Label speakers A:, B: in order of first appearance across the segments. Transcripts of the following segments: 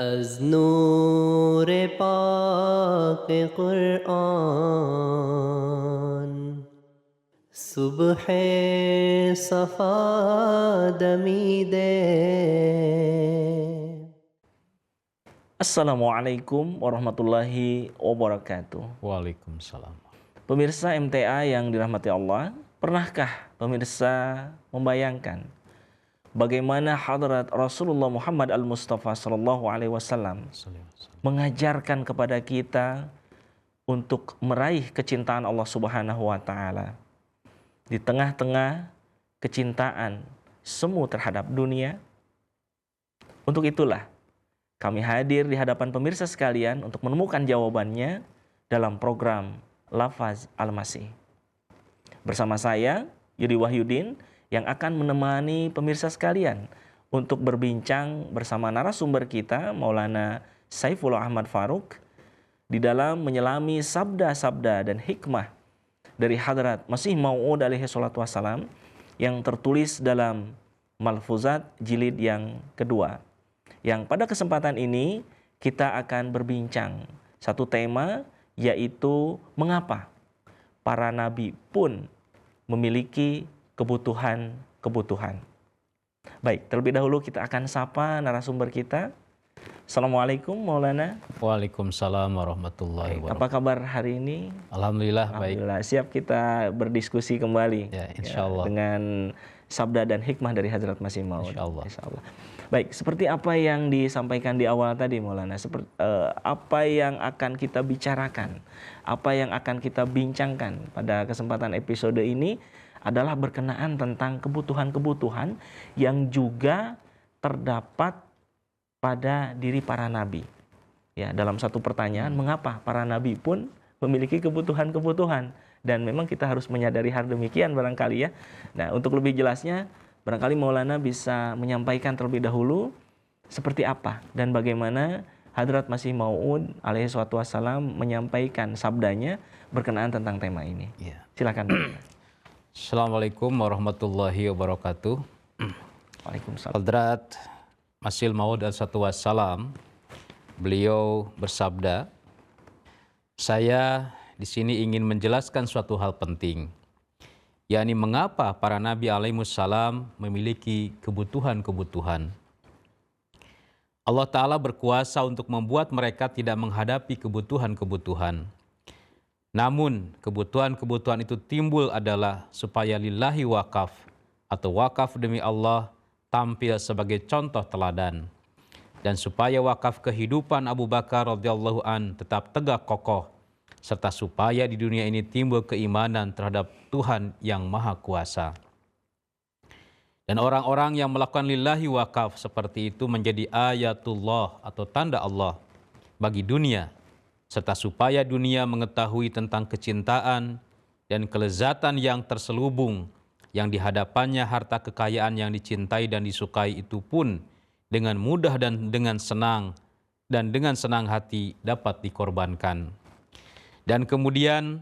A: از نور پاک قرآن صبح صفا دمیده.
B: Assalamualaikum warahmatullahi wabarakatuh.
C: Waalaikumsalam.
B: Pemirsa MTA yang dirahmati Allah, pernahkah pemirsa membayangkan bagaimana hadrat Rasulullah Muhammad al-Mustafa sallallahu alaihi wasallam mengajarkan kepada kita untuk meraih kecintaan Allah Subhanahu wa taala di tengah-tengah kecintaan semu terhadap dunia? Untuk itulah kami hadir di hadapan pemirsa sekalian untuk menemukan jawabannya dalam program Lafaz Al-Masih. Bersama saya, Yudi Wahyudin, yang akan menemani pemirsa sekalian untuk berbincang bersama narasumber kita, Maulana Saifullah Ahmad Faruk, di dalam menyelami sabda-sabda dan hikmah dari Hadrat Masih Maud alaihi salatu wassalam yang tertulis dalam Malfuzat jilid yang kedua. Yang pada kesempatan ini kita akan berbincang satu tema, yaitu mengapa para nabi pun memiliki kebutuhan-kebutuhan. Baik, terlebih dahulu kita akan sapa narasumber kita. Assalamualaikum Maulana.
C: Waalaikumsalam warahmatullahi wabarakatuh.
B: Apa kabar hari ini?
C: Alhamdulillah baik.
B: Alhamdulillah, siap kita berdiskusi kembali
C: Ya, insyaallah.
B: dengan sabda dan hikmah dari Hadrat Masih Maud.
C: Insyaallah.
B: Insyaallah. Baik, seperti apa yang disampaikan di awal tadi Maulana, apa yang akan kita bicarakan, apa yang akan kita bincangkan pada kesempatan episode ini adalah berkenaan tentang kebutuhan-kebutuhan yang juga terdapat pada diri para nabi. Ya, dalam satu pertanyaan, mengapa para nabi pun memiliki kebutuhan-kebutuhan? Dan memang kita harus menyadari hal demikian barangkali ya. Nah, untuk lebih jelasnya, barangkali Maulana bisa menyampaikan terlebih dahulu seperti apa dan bagaimana Hadrat Masih Maud alaihi salatu wassalam menyampaikan sabdanya berkenaan tentang tema ini.
C: Ya.
B: Silakan.
C: Assalamualaikum warahmatullahi wabarakatuh.
B: Waalaikumsalam.
C: Hadrat Masih Maud alaihi wassalam, beliau bersabda, saya di sini ingin menjelaskan suatu hal penting, yakni mengapa para nabi alaihissalam memiliki kebutuhan-kebutuhan. Allah Ta'ala berkuasa untuk membuat mereka tidak menghadapi kebutuhan-kebutuhan. Namun kebutuhan-kebutuhan itu timbul adalah supaya lillahi wakaf atau wakaf demi Allah tampil sebagai contoh teladan. Dan supaya wakaf kehidupan Abu Bakar radhiyallahu an tetap tegak kokoh, serta supaya di dunia ini timbul keimanan terhadap Tuhan yang Maha Kuasa. Dan orang-orang yang melakukan lillahi wakaf seperti itu menjadi ayatullah atau tanda Allah bagi dunia, serta supaya dunia mengetahui tentang kecintaan dan kelezatan yang terselubung yang di hadapannya harta kekayaan yang dicintai dan disukai itu pun dengan mudah dan dengan senang hati dapat dikorbankan. Dan kemudian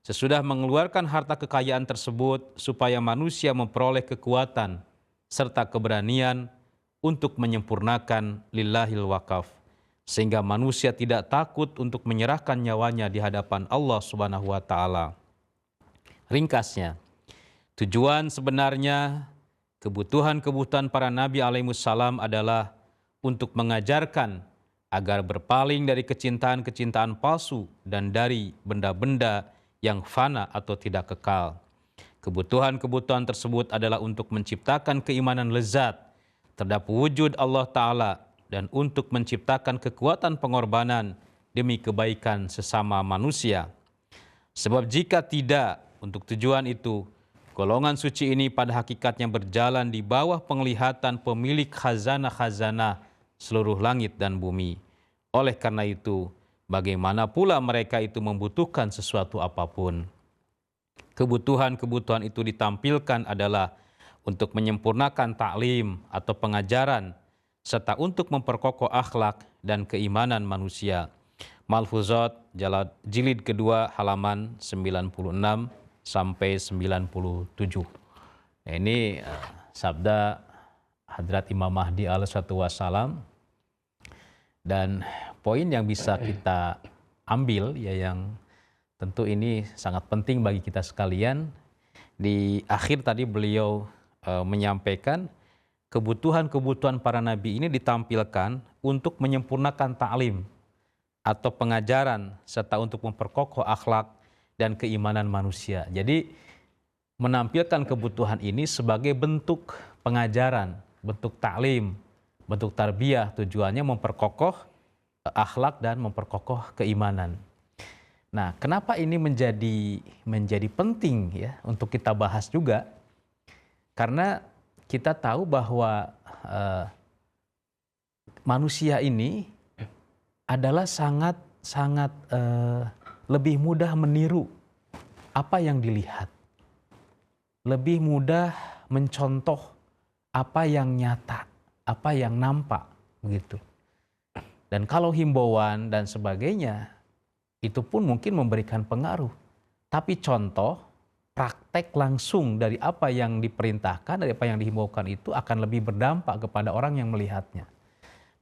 C: sesudah mengeluarkan harta kekayaan tersebut supaya manusia memperoleh kekuatan serta keberanian untuk menyempurnakan lillahil wakaf, sehingga manusia tidak takut untuk menyerahkan nyawanya di hadapan Allah Subhanahu wa taala. Ringkasnya, tujuan sebenarnya kebutuhan-kebutuhan para nabi alaihissalam adalah untuk mengajarkan agar berpaling dari kecintaan-kecintaan palsu dan dari benda-benda yang fana atau tidak kekal. Kebutuhan-kebutuhan tersebut adalah untuk menciptakan keimanan lezat terhadap wujud Allah Ta'ala dan untuk menciptakan kekuatan pengorbanan demi kebaikan sesama manusia. Sebab jika tidak untuk tujuan itu, golongan suci ini pada hakikatnya berjalan di bawah penglihatan pemilik khazanah-khazanah seluruh langit dan bumi. Oleh karena itu, bagaimana pula mereka itu membutuhkan sesuatu apapun. Kebutuhan-kebutuhan itu ditampilkan adalah untuk menyempurnakan taklim atau pengajaran, serta untuk memperkokoh akhlak dan keimanan manusia. Malfuzat jilid kedua halaman 96 sampai 97. Nah, ini sabda Hadrat Imam Mahdi alaihi wassalam Dan poin yang bisa kita ambil ya, yang tentu ini sangat penting bagi kita sekalian, di akhir tadi beliau menyampaikan kebutuhan-kebutuhan para nabi ini ditampilkan untuk menyempurnakan ta'lim atau pengajaran serta untuk memperkokoh akhlak dan keimanan manusia. Jadi menampilkan kebutuhan ini sebagai bentuk pengajaran, bentuk ta'lim, bentuk tarbiyah, tujuannya memperkokoh akhlak dan memperkokoh keimanan. Nah, kenapa ini menjadi penting ya untuk kita bahas juga? Karena kita tahu bahwa manusia ini adalah sangat lebih mudah meniru apa yang dilihat, lebih mudah mencontoh apa yang nyata, apa yang nampak, begitu. Dan kalau himbauan dan sebagainya, itu pun mungkin memberikan pengaruh. Tapi contoh, praktek langsung dari apa yang diperintahkan, dari apa yang dihimbaukan itu akan lebih berdampak kepada orang yang melihatnya.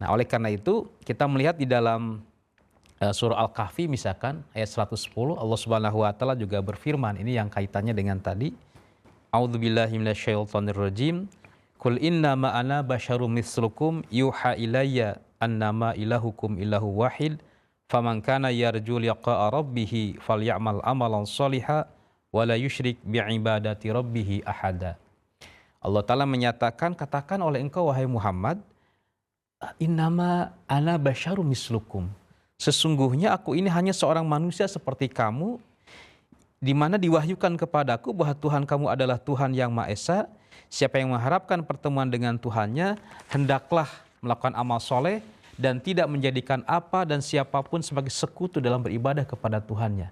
C: Nah, oleh karena itu kita melihat di dalam surah Al-Kahfi misalkan ayat 110, Allah Subhanahu wa taala juga berfirman, ini yang kaitannya dengan tadi. A'udzubillahi minasyaitonirrajim. Qul innama ana basyarum mitslukum yuha ilayya annama ilahukum ilahu wahid faman kana yarju liqa'a rabbih falyamal amalan shalihan wa la yusyrik bi'ibadati rabbih ahada. Allah taala menyatakan, katakan oleh engkau wahai Muhammad, innama ana basyarum mislukum. Sesungguhnya aku ini hanya seorang manusia seperti kamu, di mana diwahyukan kepadaku bahwa Tuhan kamu adalah Tuhan yang Maha Esa. Siapa yang mengharapkan pertemuan dengan Tuhannya, hendaklah melakukan amal soleh dan tidak menjadikan apa dan siapapun sebagai sekutu dalam beribadah kepada Tuhannya.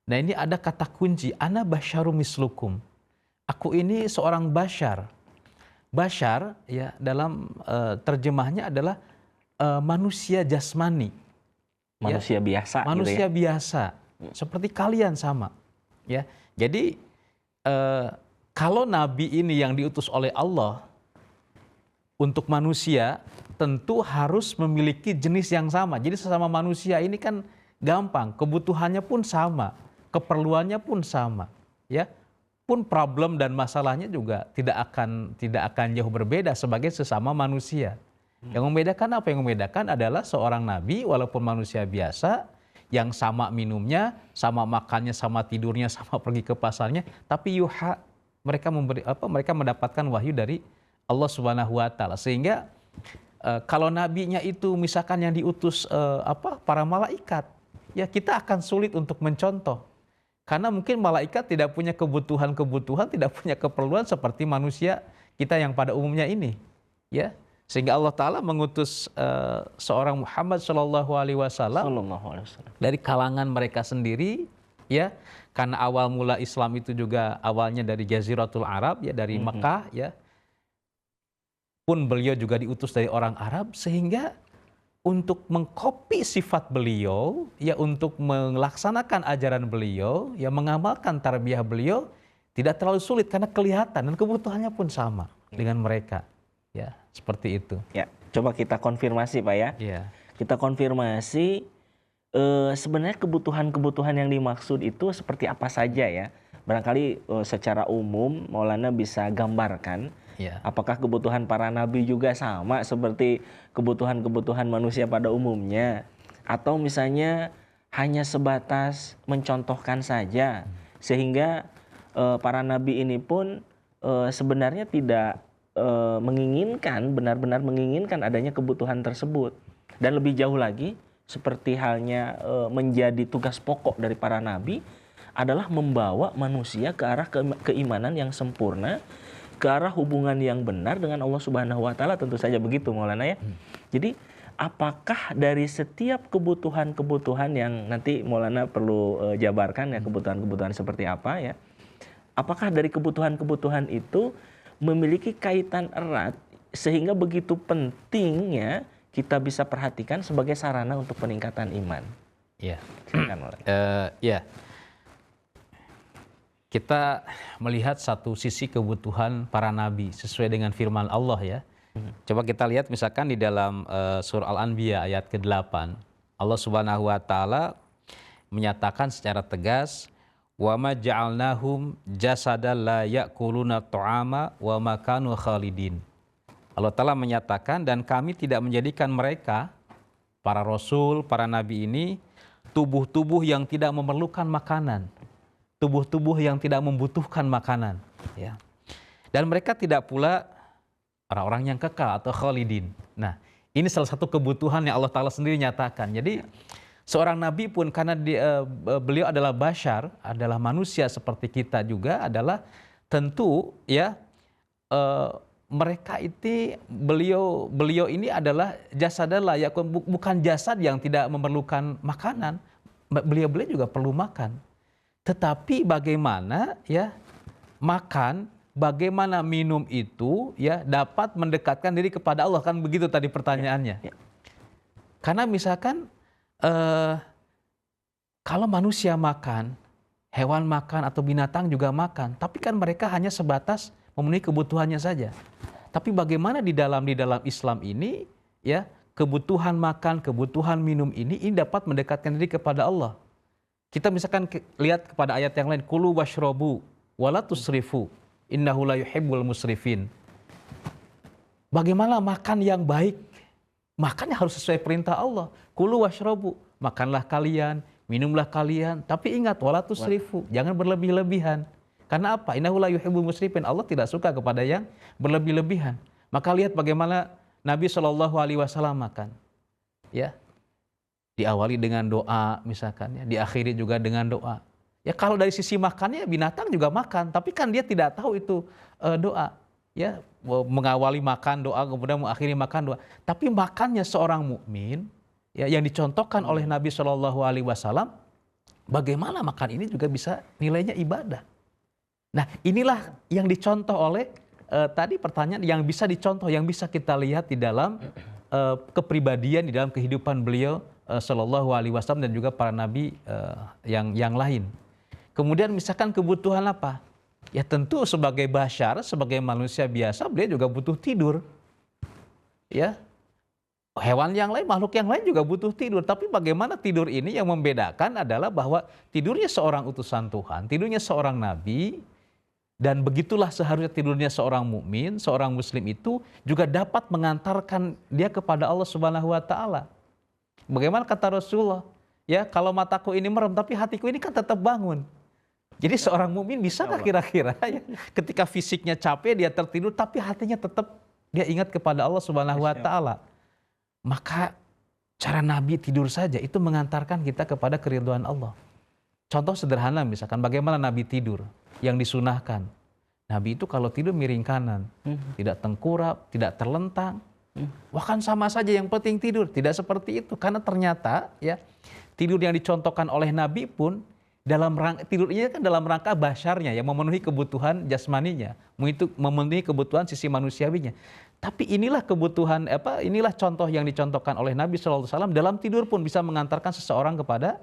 C: Nah, ini ada kata kunci, ana basyarum mislukum. Aku ini seorang basyar. Basyar ya dalam terjemahnya adalah manusia jasmani.
B: Manusia
C: ya,
B: biasa
C: manusia
B: gitu ya.
C: Biasa, seperti kalian sama. Ya. Jadi kalau nabi ini yang diutus oleh Allah untuk manusia, tentu harus memiliki jenis yang sama. Jadi sesama manusia ini kan gampang, kebutuhannya pun sama, keperluannya pun sama, ya. Pun problem dan masalahnya juga tidak akan jauh berbeda sebagai sesama manusia. Yang membedakan apa? Yang membedakan adalah seorang nabi walaupun manusia biasa, yang sama minumnya, sama makannya, sama tidurnya, sama pergi ke pasarnya, tapi yuha, mereka mendapatkan wahyu dari Allah Subhanahu wa taala. Sehingga kalau nabinya itu misalkan yang diutus para malaikat, ya kita akan sulit untuk mencontoh. Karena mungkin malaikat tidak punya kebutuhan-kebutuhan, tidak punya keperluan seperti manusia kita yang pada umumnya ini, ya. Sehingga Allah Ta'ala mengutus seorang Muhammad Shallallahu Alaihi Wasallam dari kalangan mereka sendiri, ya, karena awal mula Islam itu juga awalnya dari Jaziratul Arab, ya, dari Mekah, ya. Pun beliau juga diutus dari orang Arab, sehingga untuk mengkopi sifat beliau, ya, untuk melaksanakan ajaran beliau, ya, mengamalkan tarbiyah beliau tidak terlalu sulit karena kelihatan dan kebutuhannya pun sama dengan mereka. Ya, seperti itu.
B: Ya, coba kita konfirmasi Pak ya.
C: Ya.
B: Kita konfirmasi sebenarnya kebutuhan-kebutuhan yang dimaksud itu seperti apa saja ya. Barangkali secara umum Maulana bisa gambarkan.
C: Ya.
B: Apakah kebutuhan para nabi juga sama seperti kebutuhan-kebutuhan manusia pada umumnya? Atau misalnya hanya sebatas mencontohkan saja sehingga para nabi ini pun sebenarnya tidak menginginkan, benar-benar menginginkan adanya kebutuhan tersebut. Dan lebih jauh lagi, seperti halnya menjadi tugas pokok dari para nabi adalah membawa manusia ke arah keimanan yang sempurna, ke arah hubungan yang benar dengan Allah Subhanahu wa taala, tentu saja begitu Maulana ya. Jadi apakah dari setiap kebutuhan-kebutuhan yang nanti Maulana perlu jabarkan ya, kebutuhan-kebutuhan seperti apa ya? Apakah dari kebutuhan-kebutuhan itu memiliki kaitan erat sehingga begitu pentingnya kita bisa perhatikan sebagai sarana untuk peningkatan iman?
C: Ya. Ya. Kita melihat satu sisi kebutuhan para nabi sesuai dengan firman Allah ya. Coba kita lihat misalkan di dalam surah Al-Anbiya ayat ke-8. Allah Subhanahu wa taala menyatakan secara tegas, "Wa ma ja'alnahum jasadan la ya'kuluna ta'ama wa ma kanu khalidin." Allah Ta'ala menyatakan, dan kami tidak menjadikan mereka, para rasul, para nabi ini, tubuh-tubuh yang tidak memerlukan makanan, tubuh-tubuh yang tidak membutuhkan makanan, ya. Dan mereka tidak pula orang-orang yang kekal atau khalidin. Nah, ini salah satu kebutuhan yang Allah Ta'ala sendiri nyatakan. Jadi seorang nabi pun karena beliau adalah bashar, adalah manusia seperti kita juga, adalah tentu ya mereka itu beliau ini adalah jasadallah, ya, bukan jasad yang tidak memerlukan makanan. Beliau juga perlu makan. Tetapi bagaimana ya makan, bagaimana minum itu ya dapat mendekatkan diri kepada Allah, kan begitu tadi pertanyaannya. Karena misalkan kalau manusia makan, hewan makan atau binatang juga makan, tapi kan mereka hanya sebatas memenuhi kebutuhannya saja. Tapi bagaimana di dalam Islam ini ya kebutuhan makan, kebutuhan minum ini dapat mendekatkan diri kepada Allah. Kita misalkan lihat kepada ayat yang lain, kulu washrobu wala tusrifu innahu la yuhibbul musrifin. Bagaimana makan yang baik? Makannya harus sesuai perintah Allah. Kulu washrobu, makanlah kalian, minumlah kalian, tapi ingat wala tusrifu, jangan berlebih-lebihan. Karena apa? Innahu la yuhibbul musrifin. Allah tidak suka kepada yang berlebih-lebihan. Maka lihat bagaimana Nabi SAW makan. Ya. Diawali dengan doa misalkan ya, diakhiri juga dengan doa. Ya kalau dari sisi makannya binatang juga makan, tapi kan dia tidak tahu itu doa. Ya, mengawali makan doa kemudian mengakhiri makan doa. Tapi makannya seorang mukmin ya yang dicontohkan oleh Nabi SAW, bagaimana makan ini juga bisa nilainya ibadah. Nah, inilah yang dicontoh oleh tadi pertanyaan yang bisa dicontoh, yang bisa kita lihat di dalam kepribadian, di dalam kehidupan beliau Shallallahu Alaihi Wasallam dan juga para nabi yang lain. Kemudian misalkan kebutuhan apa? Ya tentu sebagai bashar, sebagai manusia biasa, beliau juga butuh tidur. Ya, hewan yang lain, makhluk yang lain juga butuh tidur. Tapi bagaimana tidur ini yang membedakan adalah bahwa tidurnya seorang utusan Tuhan, tidurnya seorang nabi, dan begitulah seharusnya tidurnya seorang mukmin, seorang muslim itu juga dapat mengantarkan dia kepada Allah Subhanahu wa taala. Bagaimana kata Rasulullah? Ya, kalau mataku ini merem tapi hatiku ini kan tetap bangun. Jadi seorang mukmin bisakah kira-kira ya, ketika fisiknya capek dia tertidur tapi hatinya tetap dia ingat kepada Allah Subhanahu wa taala. Maka cara Nabi tidur saja itu mengantarkan kita kepada keridhaan Allah. Contoh sederhana misalkan bagaimana Nabi tidur yang disunahkan. Nabi itu kalau tidur miring kanan, tidak tengkurap, tidak terlentang. Wah kan sama saja, yang penting tidur. Tidak seperti itu, karena ternyata ya tidur yang dicontohkan oleh Nabi pun dalam rangka tidurnya kan dalam rangka basyarnya yang memenuhi kebutuhan jasmaninya, memenuhi kebutuhan sisi manusiawinya. Tapi inilah kebutuhan inilah contoh yang dicontohkan oleh Nabi SAW dalam tidur pun bisa mengantarkan seseorang kepada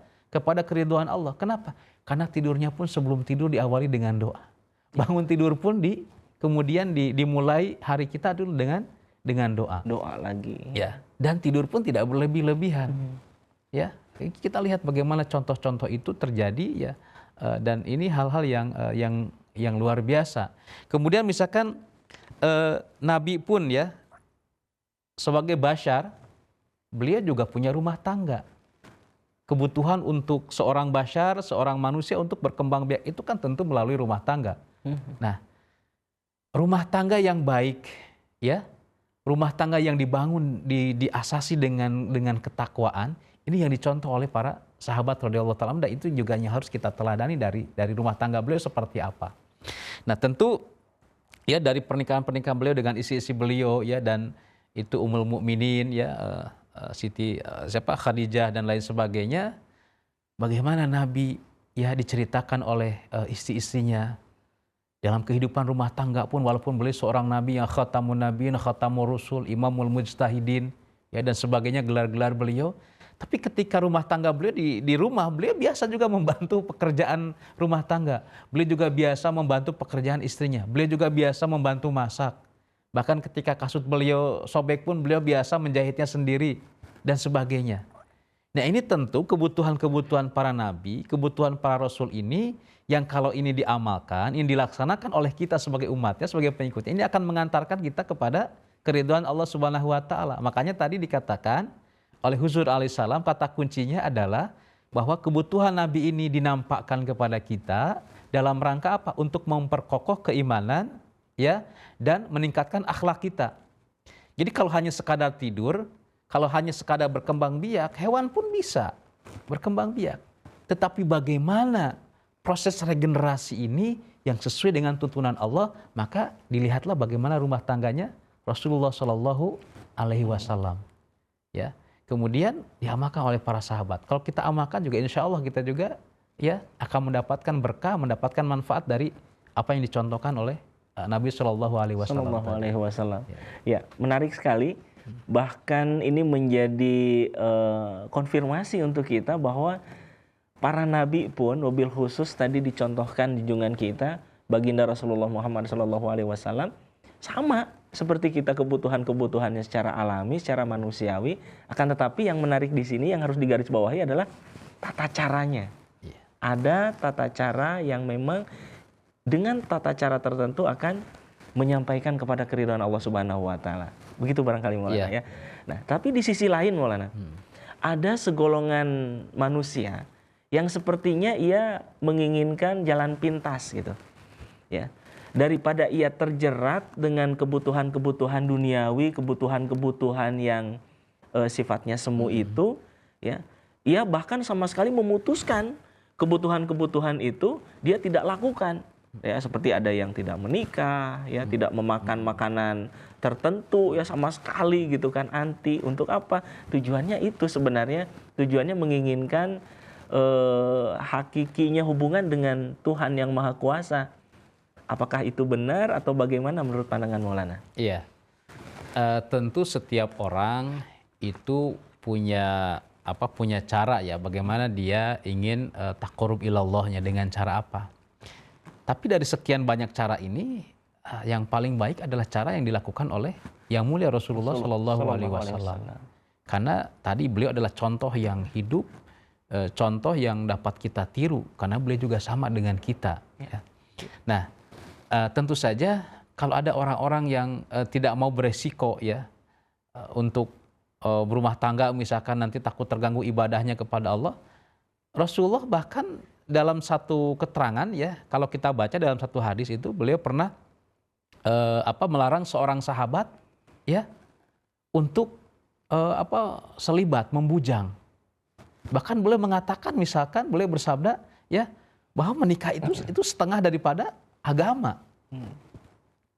C: keridhaan Allah. Kenapa? Karena tidurnya pun sebelum tidur diawali dengan doa. Bangun tidur pun kemudian dimulai hari kita dulu dengan doa.
B: Doa lagi.
C: Ya. Dan tidur pun tidak berlebih-lebihan. Ya. Kita lihat bagaimana contoh-contoh itu terjadi ya. Dan ini hal-hal yang luar biasa. Kemudian misalkan Nabi pun ya sebagai bashar, beliau juga punya rumah tangga. Kebutuhan untuk seorang bashar, seorang manusia untuk berkembang biak itu kan tentu melalui rumah tangga. Nah, rumah tangga yang baik ya, rumah tangga yang dibangun, diasasi dengan ketakwaan, ini yang dicontoh oleh para sahabat radhiyallahu ta'ala, dan itu juga yang harus kita teladani dari rumah tangga beliau seperti apa. Nah, tentu ya dari pernikahan beliau dengan isi-isi beliau ya, dan itu Ummul Mukminin ya, Siti Khadijah dan lain sebagainya. Bagaimana Nabi ya diceritakan oleh istri-istrinya dalam kehidupan rumah tangga pun, walaupun beliau seorang nabi yang khatamun nabiyin, khatamur rusul, imamul mujtahidin ya dan sebagainya gelar-gelar beliau. Tapi ketika rumah tangga beliau di rumah, beliau biasa juga membantu pekerjaan rumah tangga. Beliau juga biasa membantu pekerjaan istrinya. Beliau juga biasa membantu masak. Bahkan ketika kasut beliau sobek pun beliau biasa menjahitnya sendiri dan sebagainya. Nah, ini tentu kebutuhan-kebutuhan para nabi, kebutuhan para rasul ini yang kalau ini diamalkan, ini dilaksanakan oleh kita sebagai umatnya, sebagai pengikutnya, ini akan mengantarkan kita kepada keridhaan Allah Subhanahu wa taala. Makanya tadi dikatakan oleh Huzur alaihissalam, kata kuncinya adalah bahwa kebutuhan nabi ini dinampakkan kepada kita dalam rangka apa? Untuk memperkokoh keimanan, ya, dan meningkatkan akhlak kita. Jadi kalau hanya sekadar tidur, kalau hanya sekadar berkembang biak, hewan pun bisa berkembang biak. Tetapi bagaimana proses regenerasi ini yang sesuai dengan tuntunan Allah, maka dilihatlah bagaimana rumah tangganya Rasulullah Shallallahu Alaihi Wasallam. Ya, kemudian diamalkan oleh para sahabat. Kalau kita amalkan juga, insya Allah kita juga ya akan mendapatkan berkah, mendapatkan manfaat dari apa yang dicontohkan oleh Nabi Shallallahu Alaihi Wasallam.
B: Ya, menarik sekali. Bahkan ini menjadi konfirmasi untuk kita bahwa para nabi pun mobil khusus tadi dicontohkan junjungan kita baginda Rasulullah Muhammad SAW sama seperti kita, kebutuhannya secara alami, secara manusiawi. Akan tetapi yang menarik di sini yang harus digarisbawahi adalah tata caranya. Ada tata cara yang memang dengan tata cara tertentu akan menyampaikan kepada keridhaan Allah Subhanahu wa taala. Begitu barangkali Maulana ya. Nah, tapi di sisi lain Maulana, ada segolongan manusia yang sepertinya ia menginginkan jalan pintas gitu. Ya. Daripada ia terjerat dengan kebutuhan-kebutuhan duniawi, kebutuhan-kebutuhan yang sifatnya semu itu, ya. Ia bahkan sama sekali memutuskan kebutuhan-kebutuhan itu dia tidak lakukan. Ya, seperti ada yang tidak menikah, ya, tidak memakan makanan tertentu, ya, sama sekali gitu kan, anti. Untuk apa? Tujuannya itu sebenarnya, tujuannya menginginkan hakikinya hubungan dengan Tuhan yang Maha Kuasa. Apakah itu benar atau bagaimana menurut pandangan Maulana?
C: Iya, tentu setiap orang itu punya cara ya, bagaimana dia ingin taqarrub ilallahnya, dengan cara apa. Tapi dari sekian banyak cara ini, yang paling baik adalah cara yang dilakukan oleh yang mulia Rasulullah Shallallahu Alaihi Wasallam. Karena tadi beliau adalah contoh yang hidup, contoh yang dapat kita tiru, karena beliau juga sama dengan kita. Ya. Nah, tentu saja kalau ada orang-orang yang tidak mau beresiko ya untuk berumah tangga, misalkan nanti takut terganggu ibadahnya kepada Allah, Rasulullah bahkan dalam satu keterangan ya, kalau kita baca dalam satu hadis itu, beliau pernah melarang seorang sahabat ya untuk selibat, membujang. Bahkan beliau mengatakan, misalkan beliau bersabda ya, bahwa menikah itu setengah daripada agama.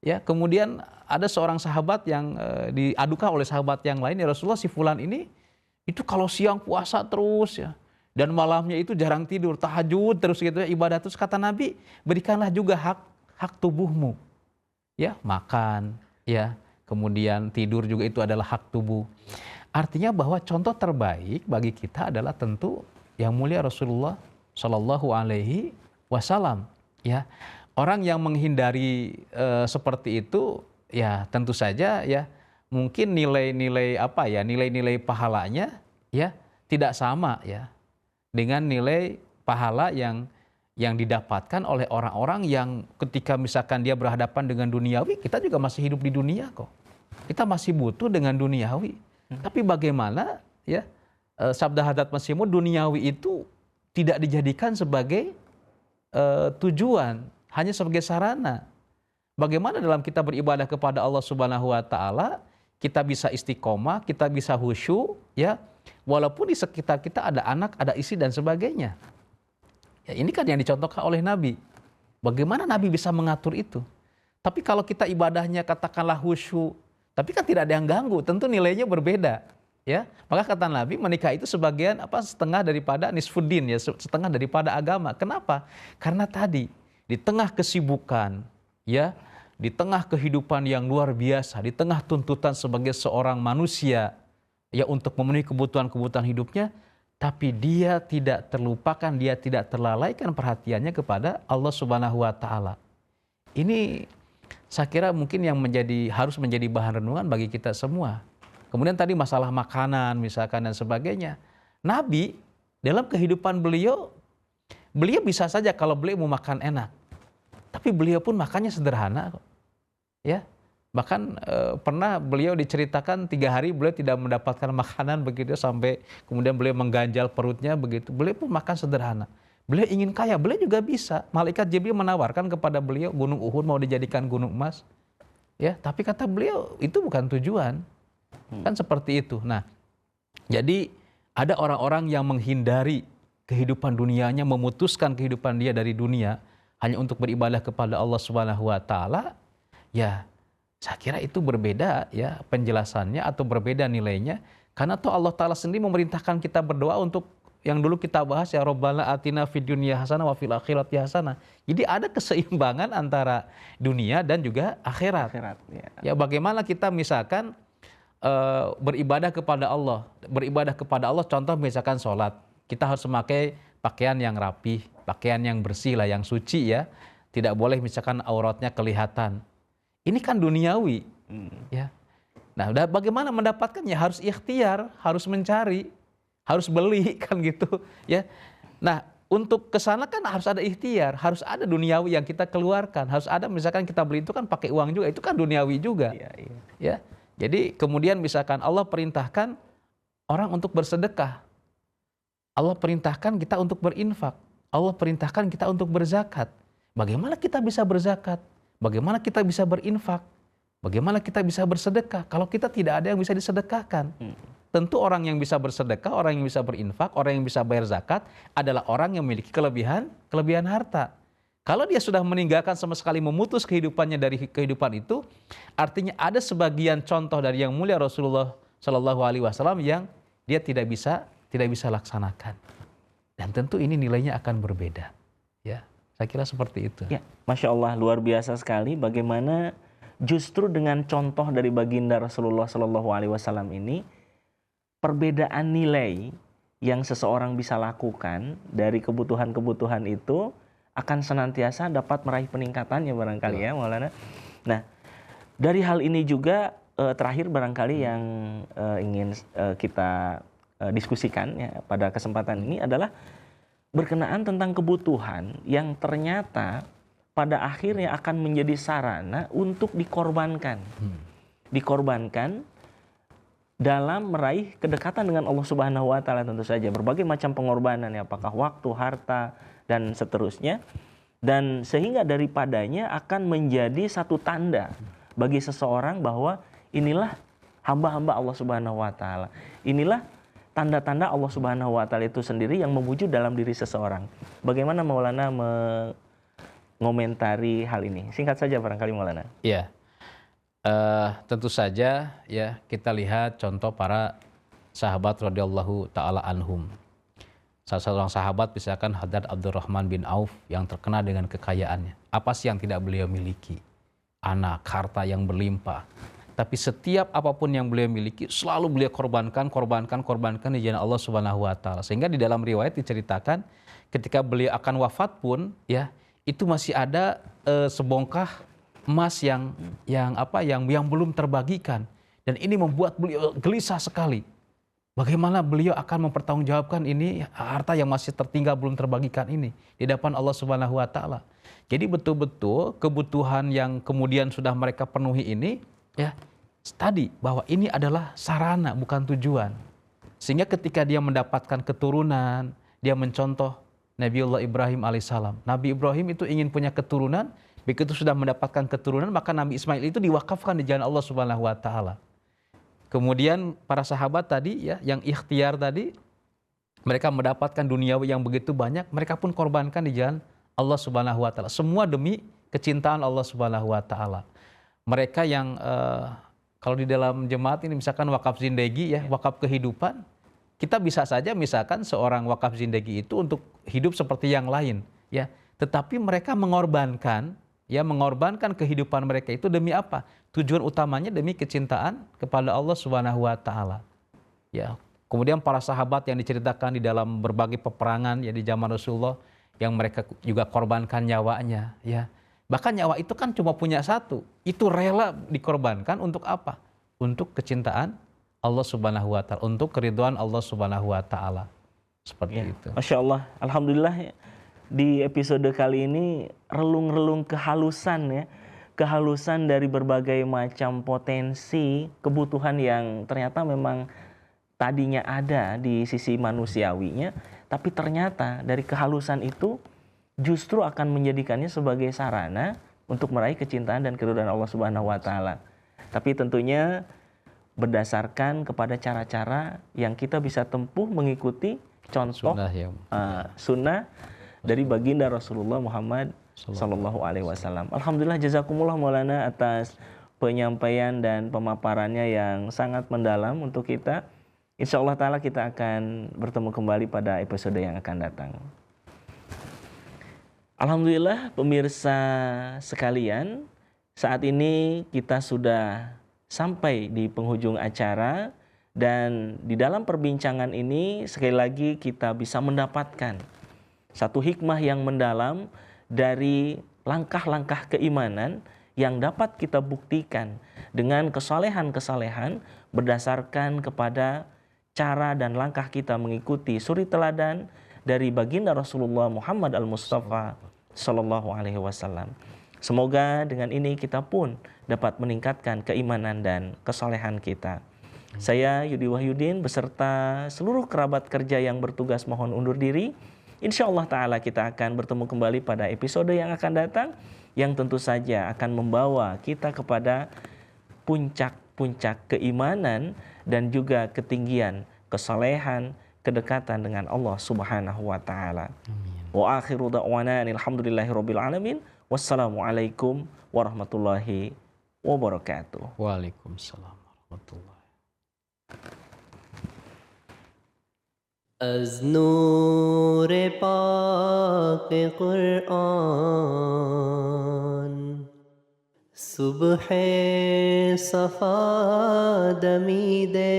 C: Ya, kemudian ada seorang sahabat yang diadukan oleh sahabat yang lain, ya Rasulullah, si fulan ini itu kalau siang puasa terus ya, dan malamnya itu jarang tidur, tahajud terus gitu ya, ibadah terus. Kata Nabi, berikanlah juga hak tubuhmu. Ya, makan, ya, kemudian tidur juga itu adalah hak tubuh. Artinya bahwa contoh terbaik bagi kita adalah tentu yang mulia Rasulullah Shallallahu Alaihi Wasallam. Ya, orang yang menghindari seperti itu, ya tentu saja ya mungkin nilai-nilai nilai-nilai pahalanya ya tidak sama ya dengan nilai pahala yang didapatkan oleh orang-orang yang ketika misalkan dia berhadapan dengan duniawi, kita juga masih hidup di dunia kok. Kita masih butuh dengan duniawi. Tapi bagaimana ya sabda Hadrat Masih Maud, duniawi itu tidak dijadikan sebagai tujuan, hanya sebagai sarana. Bagaimana dalam kita beribadah kepada Allah Subhanahu wa taala, kita bisa istiqomah, kita bisa khusyuk ya, walaupun di sekitar kita ada anak, ada istri dan sebagainya. Ya, ini kan yang dicontohkan oleh Nabi. Bagaimana Nabi bisa mengatur itu? Tapi kalau kita ibadahnya katakanlah khusyuk, tapi kan tidak ada yang ganggu, tentu nilainya berbeda. Ya, maka kata Nabi, menikah itu sebagian setengah daripada nisfuddin ya, setengah daripada agama. Kenapa? Karena tadi di tengah kesibukan, ya, di tengah kehidupan yang luar biasa, di tengah tuntutan sebagai seorang manusia ya untuk memenuhi kebutuhan-kebutuhan hidupnya, tapi dia tidak terlupakan, dia tidak terlalaikan perhatiannya kepada Allah Subhanahu wa taala. Ini saya kira mungkin yang harus menjadi bahan renungan bagi kita semua. Kemudian tadi masalah makanan misalkan dan sebagainya. Nabi dalam kehidupan beliau bisa saja kalau beliau mau makan enak. Tapi beliau pun makannya sederhana kok. Ya. Bahkan pernah beliau diceritakan 3 hari beliau tidak mendapatkan makanan begitu sampai kemudian beliau mengganjal perutnya begitu. Beliau pun makan sederhana. Beliau ingin kaya, beliau juga bisa. Malaikat Jibril menawarkan kepada beliau gunung Uhud mau dijadikan gunung emas. Ya, tapi kata beliau itu bukan tujuan. Kan seperti itu. Nah, jadi ada orang-orang yang menghindari kehidupan dunianya, memutuskan kehidupan dia dari dunia hanya untuk beribadah kepada Allah Subhanahu wa taala. Ya, saya kira itu berbeda ya penjelasannya atau berbeda nilainya. Karena toh Allah Ta'ala sendiri memerintahkan kita berdoa untuk yang dulu kita bahas ya Rabbana atina fid dunya hasanah wa fil akhirati hasanah. Jadi ada keseimbangan antara dunia dan juga akhirat. Ya bagaimana kita misalkan beribadah kepada Allah. Beribadah kepada Allah contoh misalkan sholat. Kita harus memakai pakaian yang rapih, pakaian yang bersih lah, yang suci ya. Tidak boleh misalkan auratnya kelihatan. Ini kan duniawi. Ya. Nah, bagaimana mendapatkannya? Harus ikhtiar, harus mencari, harus beli kan gitu ya. Nah, untuk kesana kan harus ada ikhtiar, harus ada duniawi yang kita keluarkan, harus ada misalkan kita beli itu kan pakai uang juga, itu kan duniawi juga. Ya. Jadi kemudian misalkan Allah perintahkan orang untuk bersedekah. Allah perintahkan kita untuk berinfak. Allah perintahkan kita untuk berzakat. Bagaimana kita bisa berzakat? Bagaimana kita bisa berinfak? Bagaimana kita bisa bersedekah kalau kita tidak ada yang bisa disedekahkan? Tentu orang yang bisa bersedekah, orang yang bisa berinfak, orang yang bisa bayar zakat adalah orang yang memiliki kelebihan harta. Kalau dia sudah meninggalkan sama sekali, memutus kehidupannya dari kehidupan itu, artinya ada sebagian contoh dari yang mulia Rasulullah Shallallahu Alaihi Wasallam yang dia tidak bisa laksanakan. Dan tentu ini nilainya akan berbeda. Ya, saya kira seperti itu.
B: Ya, Masya Allah, luar biasa sekali bagaimana justru dengan contoh dari baginda Rasulullah Shallallahu Alaihi Wasallam ini, perbedaan nilai yang seseorang bisa lakukan dari kebutuhan-kebutuhan itu akan senantiasa dapat meraih peningkatannya barangkali ya Maulana. Nah, dari hal ini juga terakhir barangkali yang ingin kita diskusikan ya pada kesempatan ini adalah berkenaan tentang kebutuhan yang ternyata pada akhirnya akan menjadi sarana untuk dikorbankan. Dikorbankan dalam meraih kedekatan dengan Allah Subhanahu wa taala tentu saja. Berbagai macam pengorbanan ya, apakah waktu, harta dan seterusnya. Dan sehingga daripadanya akan menjadi satu tanda bagi seseorang bahwa inilah hamba-hamba Allah Subhanahu wa taala. Inilah tanda-tanda Allah Subhanahu wa taala itu sendiri yang mewujud dalam diri seseorang. Bagaimana Maulana mengomentari hal ini? Singkat saja barangkali Maulana.
C: Iya. Tentu saja ya kita lihat contoh para sahabat radhiyallahu taala anhum. Salah seorang sahabat misalkan Hadrat Abdurrahman bin Auf yang terkenal dengan kekayaannya. Apa sih yang tidak beliau miliki? Anak, harta yang berlimpah. Tapi setiap apapun yang beliau miliki selalu beliau korbankan di jalan Allah Subhanahu wa taala. Sehingga di dalam riwayat diceritakan ketika beliau akan wafat pun ya itu masih ada sebongkah emas yang belum terbagikan, dan ini membuat beliau gelisah sekali. Bagaimana beliau akan mempertanggungjawabkan ini harta yang masih tertinggal belum terbagikan ini di depan Allah Subhanahu wa taala. Jadi betul-betul kebutuhan yang kemudian sudah mereka penuhi ini ya tadi bahwa ini adalah sarana bukan tujuan. Sehingga ketika dia mendapatkan keturunan, dia mencontoh Nabiullah Ibrahim alaihissalam. Nabi Ibrahim itu ingin punya keturunan. Begitu sudah mendapatkan keturunan, maka Nabi Ismail itu diwakafkan di jalan Allah Subhanahu wa taala. Kemudian para sahabat tadi ya yang ikhtiar tadi, mereka mendapatkan duniawi yang begitu banyak, mereka pun korbankan di jalan Allah Subhanahu wa taala. Semua demi kecintaan Allah Subhanahu wa taala. Mereka yang kalau di dalam jemaat ini misalkan wakaf zindegi ya, wakaf kehidupan, kita bisa saja misalkan seorang wakaf zindegi itu untuk hidup seperti yang lain ya, tetapi mereka mengorbankan kehidupan mereka itu demi apa? Tujuan utamanya demi kecintaan kepada Allah Subhanahu wa taala. Ya. Kemudian para sahabat yang diceritakan di dalam berbagai peperangan ya di zaman Rasulullah yang mereka juga korbankan nyawanya ya. Bahkan nyawa itu kan cuma punya satu. Itu rela dikorbankan untuk apa? Untuk kecintaan Allah Subhanahu wa taala, untuk keridhaan Allah Subhanahu wa taala. Seperti itu.
B: Masya Allah, alhamdulillah di episode kali ini relung-relung kehalusan ya. Kehalusan dari berbagai macam potensi kebutuhan yang ternyata memang tadinya ada di sisi manusiawinya, tapi ternyata dari kehalusan itu justru akan menjadikannya sebagai sarana untuk meraih kecintaan dan keridhaan Allah Subhanahu wa taala. Tapi tentunya berdasarkan kepada cara-cara yang kita bisa tempuh mengikuti contoh sunnah dari baginda Rasulullah Muhammad sallallahu alaihi wasallam. Alhamdulillah, jazakumullah Maulana atas penyampaian dan pemaparannya yang sangat mendalam untuk kita. Insya Allah ta'ala kita akan bertemu kembali pada episode yang akan datang. Alhamdulillah pemirsa sekalian, saat ini kita sudah sampai di penghujung acara dan di dalam perbincangan ini sekali lagi kita bisa mendapatkan satu hikmah yang mendalam dari langkah-langkah keimanan yang dapat kita buktikan dengan kesalehan-kesalehan berdasarkan kepada cara dan langkah kita mengikuti suri teladan dari baginda Rasulullah Muhammad al-Mustafa sallallahu alaihi wasallam. Semoga dengan ini kita pun dapat meningkatkan keimanan dan kesalehan kita. Saya Yudi Wahyudin beserta seluruh kerabat kerja yang bertugas mohon undur diri. Insya Allah ta'ala kita akan bertemu kembali pada episode yang akan datang, yang tentu saja akan membawa kita kepada puncak-puncak keimanan dan juga ketinggian kesalehan, kedekatan dengan Allah Subhanahu wa taala. Wa akhiru da'wana alhamdulillahirabbil alamin. Wassalamualaikum warahmatullahi wabarakatuh.
C: Waalaikumsalam warahmatullahi.
A: از نور پاک قرآن صبح صفا دمیده